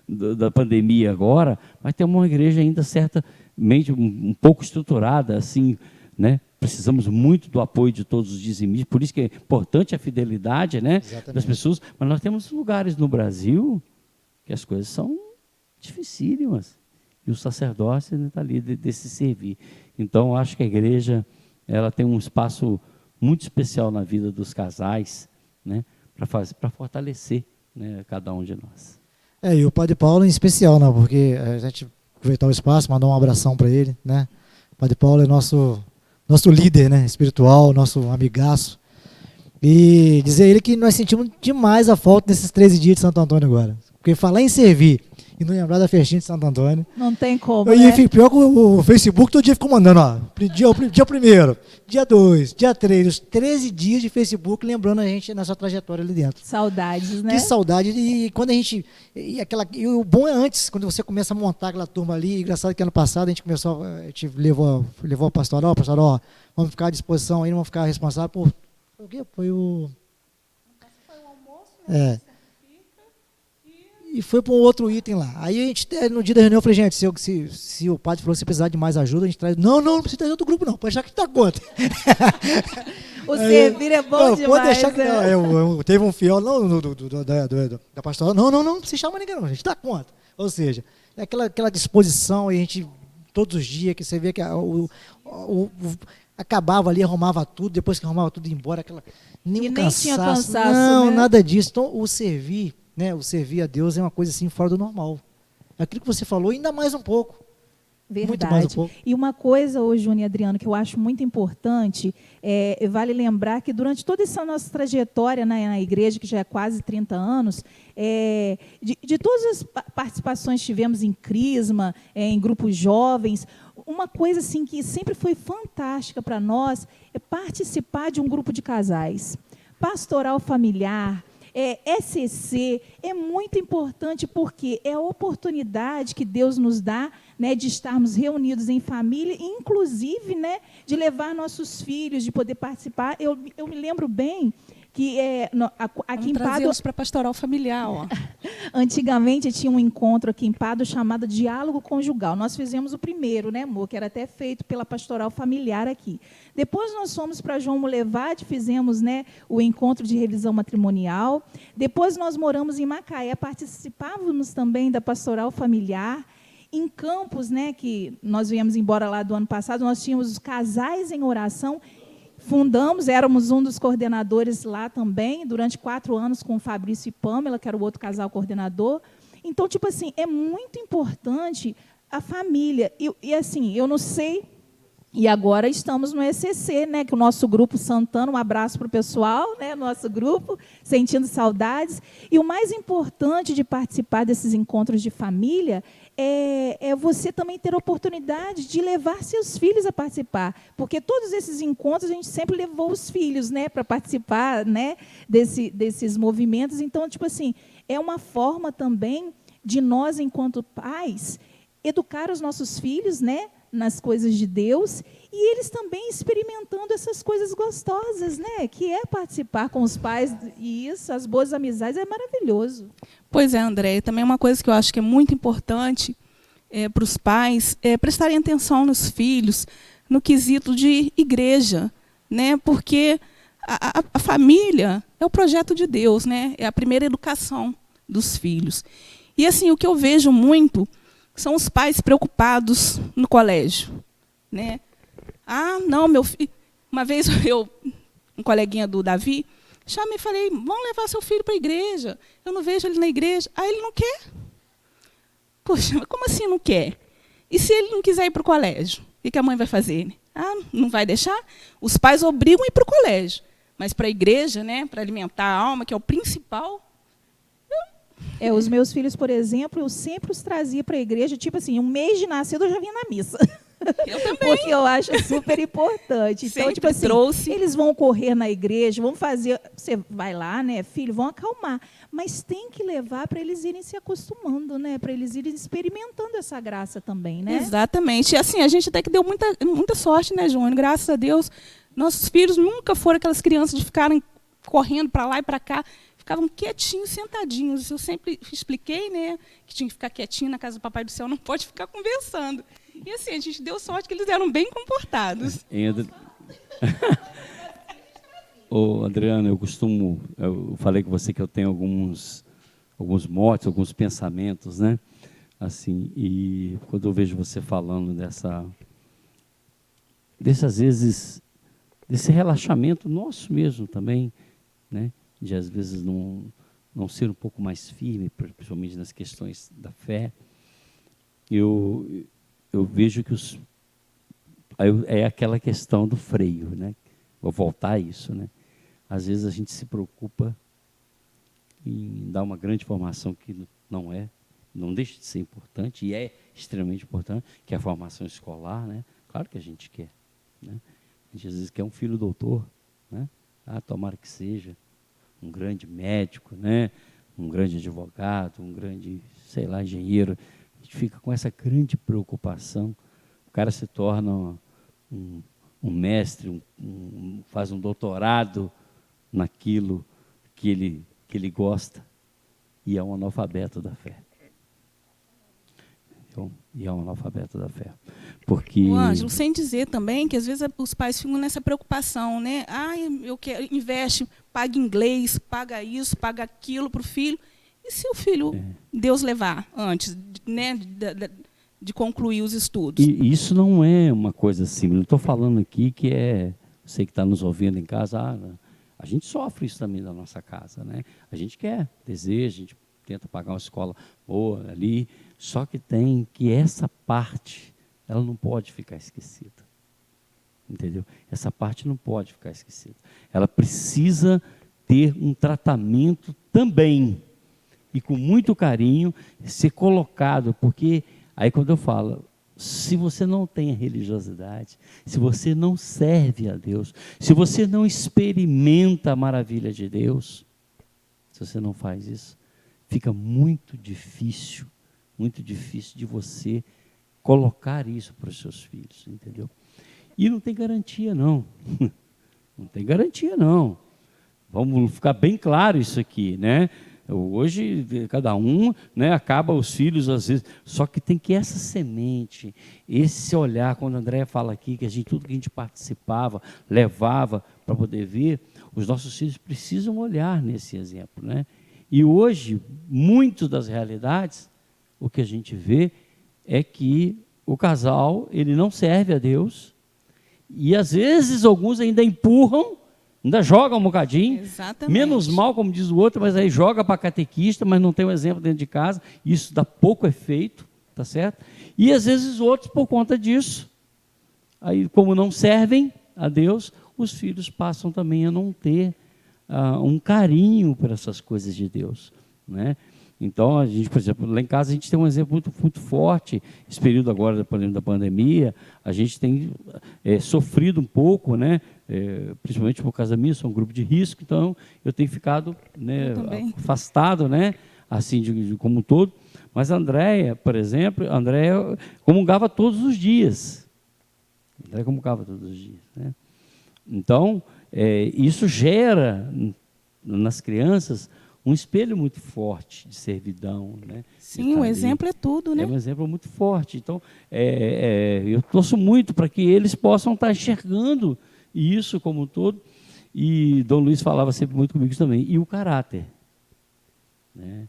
da pandemia agora, mas temos uma igreja ainda certamente um pouco estruturada, assim, né? Precisamos muito do apoio de todos os dizimistas, por isso que é importante a fidelidade, né, das pessoas, mas nós temos lugares no Brasil que as coisas são dificílimas, e o sacerdócio está ali desse servir. Então, acho que a igreja ela tem um espaço muito especial na vida dos casais, né, para fortalecer, né, cada um de nós. E o Padre Paulo em especial, né, porque a gente aproveitar o espaço, mandar um abração para ele, né? O Padre Paulo é nosso líder, né, espiritual, nosso amigaço. E dizer a ele que nós sentimos demais a falta desses 13 dias de Santo Antônio agora. Porque falar em servir e não lembrar da festinha de Santo Antônio. Não tem como, E né? pior que o Facebook todo dia ficou mandando, ó, dia 1º, dia 2, dia 3, os 13 dias de Facebook lembrando a gente na sua trajetória ali dentro. Saudades, né? Que saudade. E quando a gente. E o bom é antes, quando você começa a montar aquela turma ali. Engraçado que ano passado a gente levou a pastoral, ó, vamos ficar à disposição aí, não vamos ficar responsável por. O quê? Foi o almoço, né? E foi para um outro item lá. Aí a gente, no dia da reunião, eu falei, gente, se o padre falou que se precisar de mais ajuda, a gente traz. Não precisa trazer outro grupo, não. Pode achar que está conta. O servir é bom demais. Pode deixar que não. Teve um fiel da pastoral. Não se chama ninguém, não. A gente dá conta. Ou seja, é aquela disposição, e a gente, todos os dias, que você vê que acabava ali, arrumava tudo, depois que arrumava tudo, ia embora. Nem tinha cansaço. Não, né? Nada disso. Então, o servir a Deus é uma coisa assim fora do normal. Aquilo que você falou, ainda mais um pouco. Verdade. Muito mais um pouco. E uma coisa, Júnior e Adriano, que eu acho muito importante, vale lembrar que durante toda essa nossa trajetória na igreja, que já é quase 30 anos, de todas as participações que tivemos em Crisma, em grupos jovens, uma coisa assim que sempre foi fantástica para nós é participar de um grupo de casais. Pastoral familiar, SCC, é muito importante porque é a oportunidade que Deus nos dá, né, de estarmos reunidos em família, inclusive, né, de levar nossos filhos, de poder participar. Eu me lembro bem que aqui em Pádua, para a pastoral familiar. Ó. Antigamente tinha um encontro aqui em Pádua chamado Diálogo Conjugal. Nós fizemos o primeiro, né, amor, que era até feito pela pastoral familiar aqui. Depois nós fomos para João Molevade, fizemos, né, o encontro de revisão matrimonial. Depois nós moramos em Macaé, participávamos também da pastoral familiar. Em Campos, né, que nós viemos embora lá do ano passado, nós tínhamos os casais em oração. Fundamos, éramos um dos coordenadores lá também, durante 4 anos com o Fabrício e Pâmela, que era o outro casal coordenador. Então, tipo assim, é muito importante a família. E assim, eu não sei, e agora estamos no ECC, né, que o nosso grupo Santana, um abraço para o pessoal, né, nosso grupo, sentindo saudades. E o mais importante de participar desses encontros de família é você também ter a oportunidade de levar seus filhos a participar, porque todos esses encontros a gente sempre levou os filhos, né, para participar, né, desses movimentos. Então, tipo assim, é uma forma também de nós, enquanto pais, educar os nossos filhos, né, nas coisas de Deus, e eles também experimentando essas coisas gostosas, né, que é participar com os pais, e isso, as boas amizades, é maravilhoso. Pois é, André, também uma coisa que eu acho que é muito importante para os pais prestarem atenção nos filhos, no quesito de igreja, né, porque a família é o projeto de Deus, né, é a primeira educação dos filhos. E assim, o que eu vejo muito são os pais preocupados no colégio, né? Ah, não, meu filho... Uma vez um coleguinha do Davi, chamei e falei, vamos levar seu filho para a igreja. Eu não vejo ele na igreja. Ah, ele não quer. Poxa, como assim não quer? E se ele não quiser ir para o colégio? O que a mãe vai fazer? Ah, não vai deixar? Os pais obrigam a ir para o colégio. Mas para a igreja, né, para alimentar a alma, que é o principal... Os meus filhos, por exemplo, eu sempre os trazia para a igreja, tipo assim, um mês de nascido eu já vinha na missa. Eu também. Porque eu acho super importante. Então, Sempre tipo assim, trouxe. eles vão correr na igreja, vão fazer. Você vai lá, né, filho, vão acalmar. Mas tem que levar para eles irem se acostumando, né? Para eles irem experimentando essa graça também, né? Exatamente. E assim, a gente até que deu muita sorte, né, Júnior? Graças a Deus, nossos filhos nunca foram aquelas crianças de ficarem correndo para lá e para cá. Ficavam quietinhos, sentadinhos. Eu sempre expliquei, né, que tinha que ficar quietinho na casa do Papai do Céu, não pode ficar conversando. E assim, a gente deu sorte que eles eram bem comportados. Ô, Adriana, eu falei com você que eu tenho alguns motes, alguns pensamentos, né? Assim, e quando eu vejo você falando às vezes, desse relaxamento nosso mesmo também, né? De às vezes não ser um pouco mais firme, principalmente nas questões da fé, eu vejo que é aquela questão do freio, né? Vou voltar a isso, né? Às vezes a gente se preocupa em dar uma grande formação que não deixa de ser importante, e é extremamente importante, que é a formação escolar, né? Claro que a gente quer, né? A gente às vezes quer um filho doutor, né? Tomara que seja um grande médico, né? Um grande advogado, um grande, sei lá, engenheiro. A gente fica com essa grande preocupação. O cara se torna um mestre, faz um doutorado naquilo que ele gosta, e é um analfabeto da fé. E é um analfabeto da fé. Porque... O Ângelo, sem dizer também que às vezes os pais ficam nessa preocupação, né? Eu quero, investe, paga inglês, paga isso, paga aquilo para o filho. E se o filho, Deus levar antes, né, de concluir os estudos? E isso não é uma coisa simples. Não estou falando aqui que você que está nos ouvindo em casa, a gente sofre isso também na nossa casa, né? A gente quer, deseja, a gente tenta pagar uma escola boa ali, só que tem que essa parte, ela não pode ficar esquecida. Entendeu? Essa parte não pode ficar esquecida. Ela precisa ter um tratamento também, e com muito carinho, ser colocado, porque aí quando eu falo, se você não tem a religiosidade, se você não serve a Deus, se você não experimenta a maravilha de Deus, se você não faz isso, fica muito difícil de você colocar isso para os seus filhos, entendeu? E não tem garantia, não. Não tem garantia, não. Vamos ficar bem claro isso aqui, né? Hoje, cada um, né, acaba os filhos, às vezes, só que tem que essa semente, esse olhar, quando a Andréia fala aqui, que tudo que a gente participava, levava para poder ver, os nossos filhos precisam olhar nesse exemplo, né? E hoje, muitas das realidades, o que a gente vê é que o casal, ele não serve a Deus, e às vezes alguns ainda empurram, ainda jogam um bocadinho, Exatamente. Menos mal, como diz o outro, mas aí joga para catequista, mas não tem um exemplo dentro de casa, isso dá pouco efeito, tá certo? E às vezes outros, por conta disso, aí como não servem a Deus, os filhos passam também a não ter um carinho por essas coisas de Deus, né? Então, a gente, por exemplo, lá em casa a gente tem um exemplo muito, muito forte, esse período agora da pandemia, a gente tem sofrido um pouco, né? Principalmente por causa da minha, sou um grupo de risco, então eu tenho ficado, né, afastado, né? Assim, como um todo. Mas a Andréia, por exemplo, comungava todos os dias. Andréia comungava todos os dias, né? Então, isso gera nas crianças um espelho muito forte de servidão, né? Sim, o exemplo é tudo, né? É um exemplo muito forte. Então, eu torço muito para que eles possam estar enxergando isso como um todo. E Dom Luiz falava sempre muito comigo também. E o caráter, né?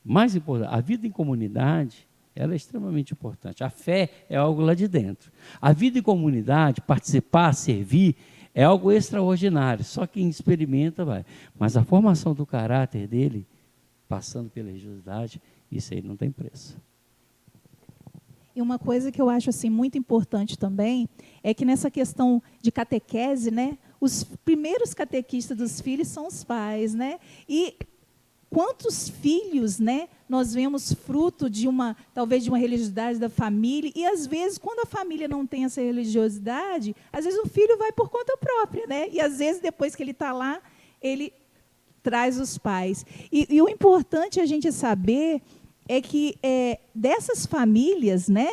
Mais importante, a vida em comunidade, ela é extremamente importante. A fé é algo lá de dentro. A vida em comunidade, participar, servir, é algo extraordinário, só quem experimenta vai. Mas a formação do caráter dele, passando pela religiosidade, isso aí não tem preço. E uma coisa que eu acho assim muito importante também é que nessa questão de catequese, né, os primeiros catequistas dos filhos são os pais, né? E quantos filhos, né, nós vemos fruto de talvez de uma religiosidade da família, e às vezes, quando a família não tem essa religiosidade, às vezes o filho vai por conta própria, né? E às vezes, depois que ele está lá, ele traz os pais. E o importante a gente saber é que dessas famílias, né,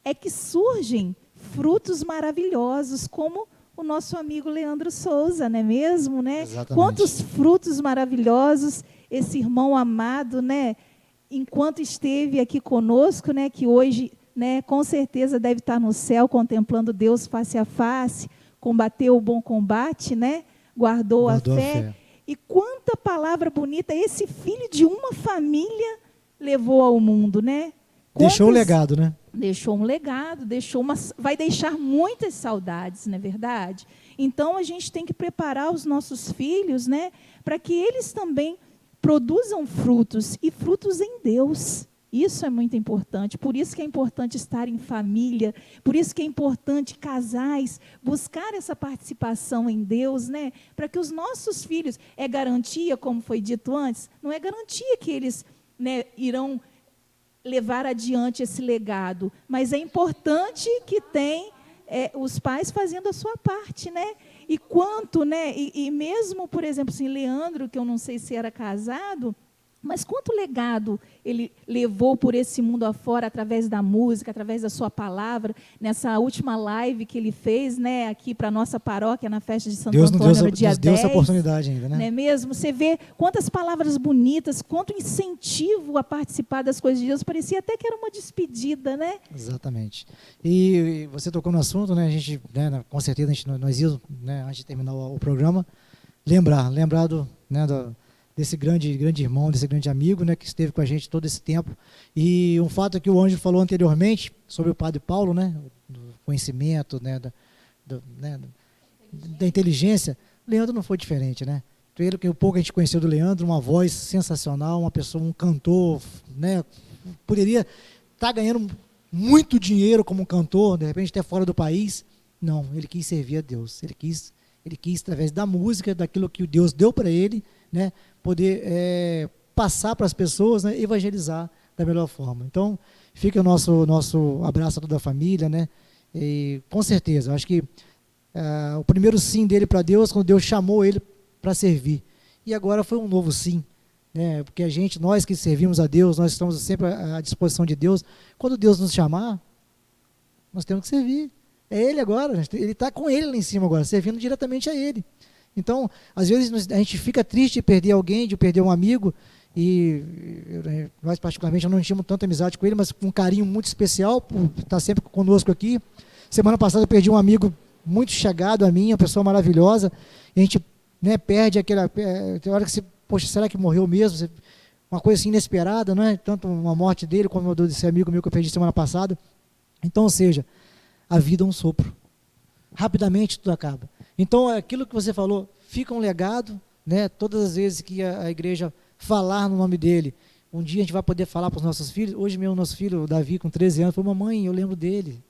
é que surgem frutos maravilhosos, como o nosso amigo Leandro Souza, não é mesmo? Né? Exatamente. Quantos frutos maravilhosos esse irmão amado, né, enquanto esteve aqui conosco, né, que hoje, né, com certeza deve estar no céu contemplando Deus face a face, combateu o bom combate, né, guardou a fé. E quanta palavra bonita esse filho de uma família levou ao mundo, né? Deixou um legado, né? Deixou um legado, vai deixar muitas saudades, não é verdade? Então, a gente tem que preparar os nossos filhos, né, para que eles também produzam frutos, e frutos em Deus. Isso é muito importante. Por isso que é importante estar em família, por isso que é importante casais buscar essa participação em Deus, né, para que os nossos filhos, é garantia, como foi dito antes, não é garantia que eles, né, irão levar adiante esse legado, mas é importante que tem os pais fazendo a sua parte, né? E quanto, né? E mesmo, por exemplo, assim, Leandro, que eu não sei se era casado, mas quanto legado ele levou por esse mundo afora, através da música, através da sua palavra, nessa última live que ele fez, né, aqui para a nossa paróquia, na festa de Santo Antônio, no dia 10. Deus deu essa oportunidade ainda, né? Não é mesmo? Você vê quantas palavras bonitas, quanto incentivo a participar das coisas de Deus, parecia até que era uma despedida, né? Exatamente. E você tocou no assunto, né, a gente, né, com certeza, nós íamos, né, antes de terminar o programa, lembrar desse grande irmão, desse grande amigo, né, que esteve com a gente todo esse tempo. E um fato que o Ângelo falou anteriormente, sobre o Padre Paulo, né, do conhecimento, né, da inteligência, Leandro não foi diferente, né? Pelo que o pouco a gente conheceu do Leandro, uma voz sensacional, uma pessoa, um cantor, né, poderia estar ganhando muito dinheiro como cantor, de repente até fora do país. Não, ele quis servir a Deus, ele quis através da música, daquilo que Deus deu para ele, né, poder passar para as pessoas, né, evangelizar da melhor forma. Então, fica o nosso abraço a toda a família, né, e com certeza, acho que o primeiro sim dele para Deus, quando Deus chamou ele para servir, e agora foi um novo sim, né, porque nós que servimos a Deus, nós estamos sempre à disposição de Deus, quando Deus nos chamar, nós temos que servir, é Ele agora, ele está com Ele lá em cima agora, servindo diretamente a Ele. Então, às vezes a gente fica triste de perder alguém, de perder um amigo, e nós particularmente não tínhamos tanta amizade com ele, mas com um carinho muito especial por estar sempre conosco aqui. Semana passada eu perdi um amigo muito chegado a mim, uma pessoa maravilhosa, e a gente, né, perde aquela... Tem hora que você, poxa, será que morreu mesmo? Uma coisa assim inesperada, não é? Tanto uma morte dele, como a desse amigo meu que eu perdi semana passada. Então, ou seja, a vida é um sopro. Rapidamente tudo acaba. Então, aquilo que você falou, fica um legado, né? Todas as vezes que a igreja falar no nome dele, um dia a gente vai poder falar para os nossos filhos. Hoje mesmo, nosso filho, o Davi, com 13 anos, falou: mamãe, eu lembro dele.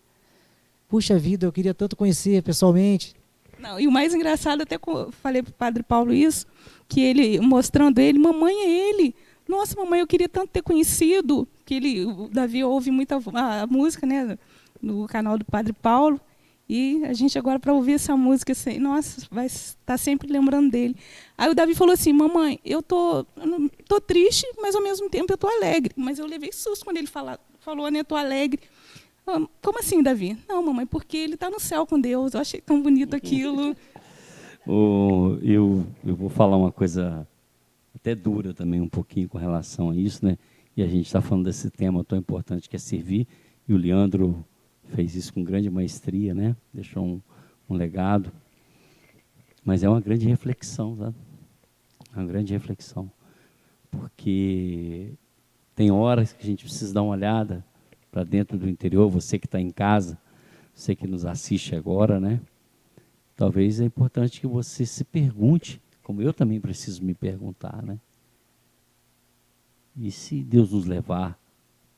Puxa vida, eu queria tanto conhecer pessoalmente. Não, e o mais engraçado, até falei para o Padre Paulo isso, que ele, mostrando ele, mamãe, é ele. Nossa, mamãe, eu queria tanto ter conhecido, que o Davi ouve muita a música, né, no canal do Padre Paulo. E a gente agora, para ouvir essa música, assim, nossa, vai estar sempre lembrando dele. Aí o Davi falou assim: mamãe, eu tô triste, mas ao mesmo tempo eu tô alegre. Mas eu levei susto quando ele falou, né, tô alegre. Como assim, Davi? Não, mamãe, porque ele está no céu com Deus. Eu achei tão bonito aquilo. Eu vou falar uma coisa até dura também, um pouquinho com relação a isso, né? E a gente está falando desse tema tão importante que é servir. E o Leandro fez isso com grande maestria, né? Deixou um legado. Mas é uma grande reflexão, sabe? É uma grande reflexão. Porque tem horas que a gente precisa dar uma olhada para dentro do interior. Você que está em casa, você que nos assiste agora, né? Talvez é importante que você se pergunte, como eu também preciso me perguntar, né? E se Deus nos levar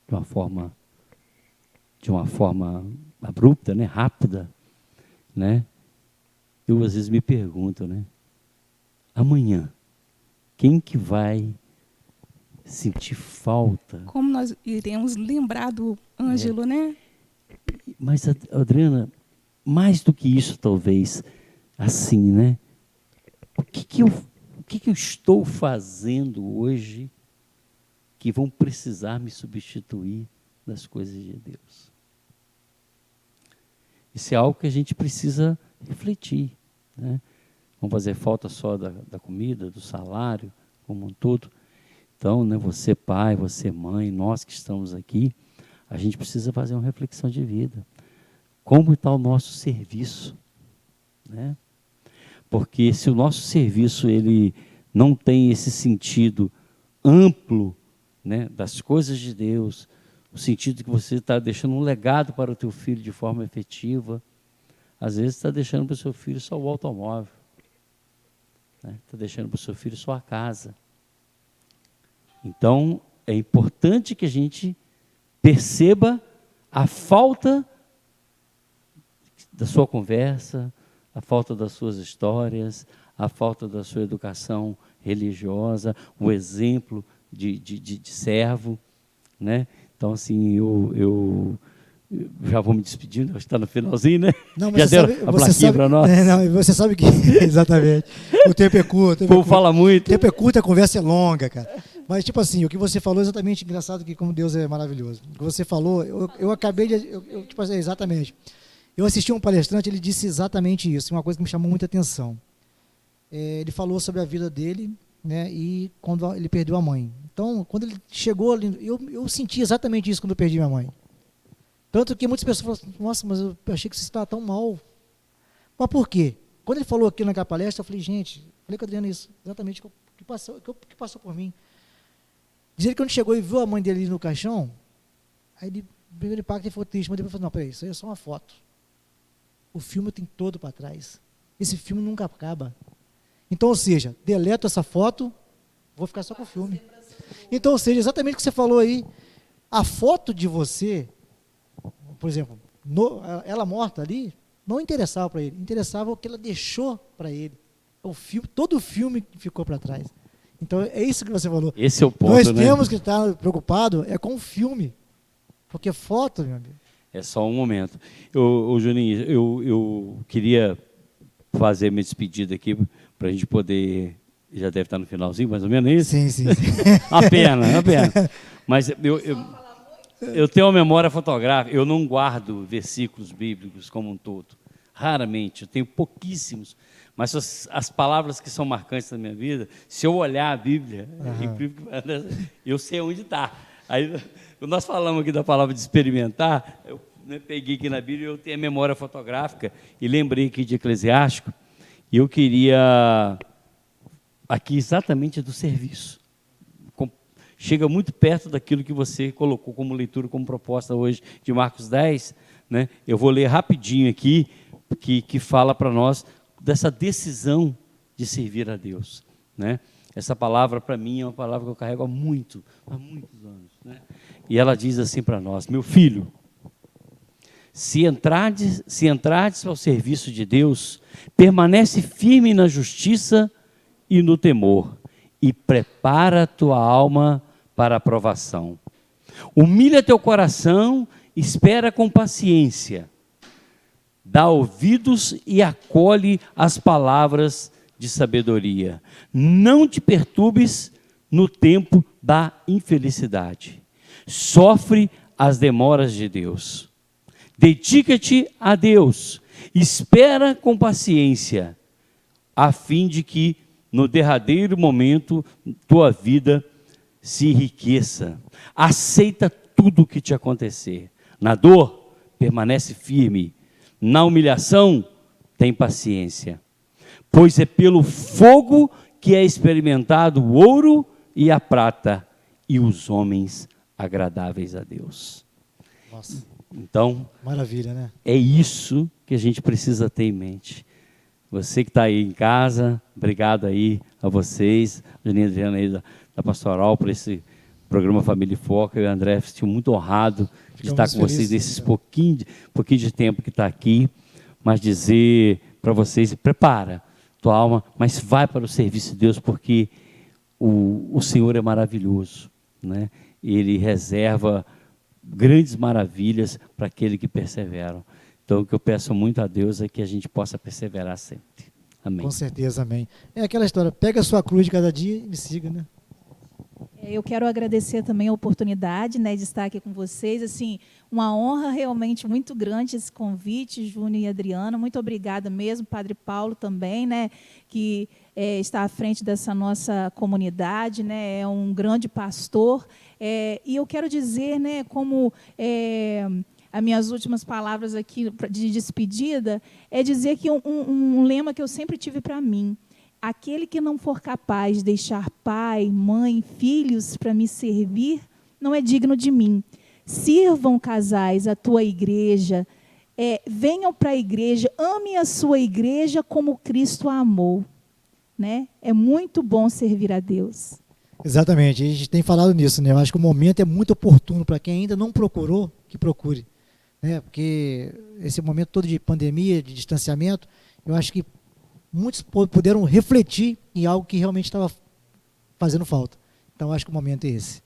de uma forma abrupta, né, rápida, né? Eu às vezes me pergunto, né? Amanhã, quem que vai sentir falta. Como nós iremos lembrar do Ângelo, né? Mas, Adriana, mais do que isso, talvez, assim, né? O que eu estou fazendo hoje que vão precisar me substituir das coisas de Deus? Isso é algo que a gente precisa refletir, né? Vão fazer falta só da comida, do salário, como um todo. Então, né, você pai, você mãe, nós que estamos aqui, a gente precisa fazer uma reflexão de vida. Como está o nosso serviço? Né? Porque se o nosso serviço ele não tem esse sentido amplo, né, das coisas de Deus, o sentido que você está deixando um legado para o teu filho de forma efetiva, às vezes está deixando para o seu filho só o automóvel, né? Está deixando para o seu filho só a casa. Então, é importante que a gente perceba a falta da sua conversa, a falta das suas histórias, a falta da sua educação religiosa, o exemplo de servo, né? Então, assim, eu já vou me despedindo, acho que está no finalzinho, né? Não, mas já deram a plaquinha para nós? Não, você sabe que, exatamente, o tempo é curto. O povo fala muito. O tempo é curto e a conversa é longa, cara. Mas, tipo assim, o que você falou é exatamente engraçado, que como Deus é maravilhoso. O que você falou, eu acabei de... tipo assim, exatamente. Eu assisti a um palestrante, ele disse exatamente isso, uma coisa que me chamou muita atenção. Ele falou sobre a vida dele, né, e quando ele perdeu a mãe. Então, quando ele chegou ali, eu senti exatamente isso quando eu perdi minha mãe. Tanto que muitas pessoas falaram, nossa, mas eu achei que você estava tão mal. Mas por quê? Quando ele falou aquilo naquela palestra, eu falei, gente, falei com a Adriana isso, exatamente o que passou por mim. Diz ele que quando chegou e viu a mãe dele ali no caixão, aí ele pegou de impacto e ficou triste, mas depois falou, não, peraí, isso aí é só uma foto. O filme tem todo para trás. Esse filme nunca acaba. Então, ou seja, deleto essa foto, vou ficar só com o filme. Então, ou seja, exatamente o que você falou aí, a foto de você, por exemplo, ela morta ali, não interessava para ele, interessava o que ela deixou para ele. O filme, todo o filme ficou para trás. Então, é isso que você falou. Esse é o ponto, Nós né? temos que estar preocupados com o filme, porque foto, meu amigo. É só um momento. Juninho, eu queria fazer minha despedida aqui para a gente poder... Já deve estar no finalzinho, mais ou menos, é isso? Sim, sim. A pena. Mas eu tenho uma memória fotográfica, eu não guardo versículos bíblicos como um todo. Raramente, eu tenho pouquíssimos. Mas as palavras que são marcantes na minha vida, se eu olhar a Bíblia, eu sei onde está. Aí, nós falamos aqui da palavra de experimentar, eu peguei aqui na Bíblia, eu tenho a memória fotográfica e lembrei aqui de Eclesiástico, e eu queria aqui exatamente do serviço. Chega muito perto daquilo que você colocou como leitura, como proposta hoje de Marcos 10, né? Eu vou ler rapidinho aqui, que fala para nós dessa decisão de servir a Deus, né? Essa palavra, para mim, é uma palavra que eu carrego há muitos anos, né? E ela diz assim para nós: meu filho, se entrardes ao serviço de Deus, permanece firme na justiça e no temor, e prepara a tua alma para a provação. Humilha teu coração, espera com paciência, dá ouvidos e acolhe as palavras de sabedoria. Não te perturbes no tempo da infelicidade. Sofre as demoras de Deus. Dedica-te a Deus. Espera com paciência, a fim de que no derradeiro momento tua vida se enriqueça. Aceita tudo o que te acontecer. Na dor, permanece firme. Na humilhação, tem paciência. Pois é pelo fogo que é experimentado o ouro e a prata, e os homens agradáveis a Deus. Nossa. Então, Maravilha, né? é isso que a gente precisa ter em mente. Você que está aí em casa, obrigado aí a vocês, Juninho e Adriana aí da Pastoral, por esse programa Família e Foco. Eu e o André estou muito honrado de estar com vocês nesses pouquinho de tempo que está aqui, mas dizer para vocês, prepara tua alma, mas vai para o serviço de Deus, porque o Senhor é maravilhoso. né? Ele reserva grandes maravilhas para aquele que perseveram. Então, o que eu peço muito a Deus é que a gente possa perseverar sempre. Amém. Com certeza, amém. É aquela história, pega a sua cruz de cada dia e me siga, né? Eu quero agradecer também a oportunidade, né, de estar aqui com vocês. Assim, uma honra realmente muito grande esse convite, Júnior e Adriana. Muito obrigada mesmo, Padre Paulo também, né, que está à frente dessa nossa comunidade, né, é um grande pastor. E eu quero dizer, né, como as minhas últimas palavras aqui de despedida, é dizer que um lema que eu sempre tive para mim: aquele que não for capaz de deixar pai, mãe, filhos para me servir, não é digno de mim. Sirvam, casais, a tua igreja, venham para a igreja, amem a sua igreja como Cristo a amou. Né? É muito bom servir a Deus. Exatamente, a gente tem falado nisso, né? Eu acho que o momento é muito oportuno para quem ainda não procurou, que procure. Né? Porque esse momento todo de pandemia, de distanciamento, eu acho que muitos puderam refletir em algo que realmente estava fazendo falta. Então, acho que o momento é esse.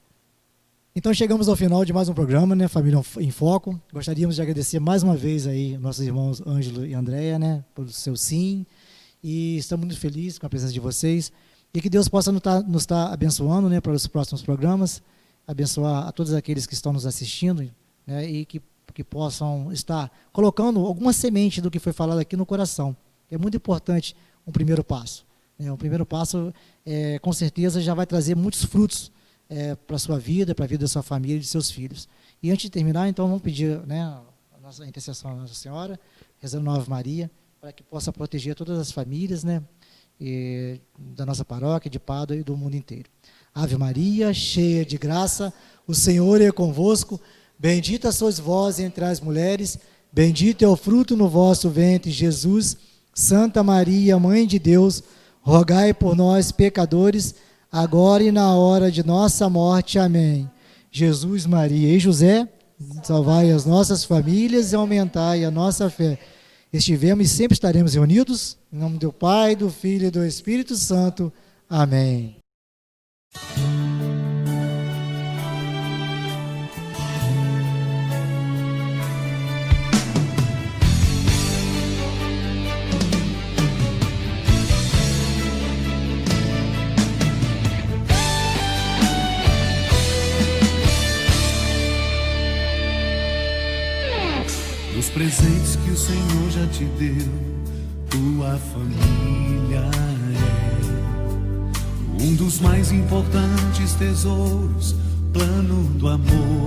Então, chegamos ao final de mais um programa, né, Família em Foco. Gostaríamos de agradecer mais uma vez aí nossos irmãos Ângelo e Andréia, né, pelo seu sim. E estamos muito felizes com a presença de vocês. E que Deus possa nos estar abençoando, né, para os próximos programas, abençoar a todos aqueles que estão nos assistindo, né, e que possam estar colocando alguma semente do que foi falado aqui no coração. É muito importante um primeiro passo. O primeiro passo, com certeza, já vai trazer muitos frutos para a sua vida, para a vida da sua família e de seus filhos. E antes de terminar, então, vamos pedir, né, a nossa intercessão à Nossa Senhora, rezando a Ave Maria, para que possa proteger todas as famílias, né, da nossa paróquia, de Pádua e do mundo inteiro. Ave Maria, cheia de graça, o Senhor é convosco. Bendita sois vós entre as mulheres, bendito é o fruto no vosso ventre, Jesus. Santa Maria, Mãe de Deus, rogai por nós, pecadores, agora e na hora de nossa morte. Amém. Jesus, Maria e José, salvai as nossas famílias e aumentai a nossa fé. Estivemos e sempre estaremos reunidos, em nome do Pai, do Filho e do Espírito Santo. Amém. Os presentes que o Senhor já te deu, tua família é um dos mais importantes tesouros, plano do amor.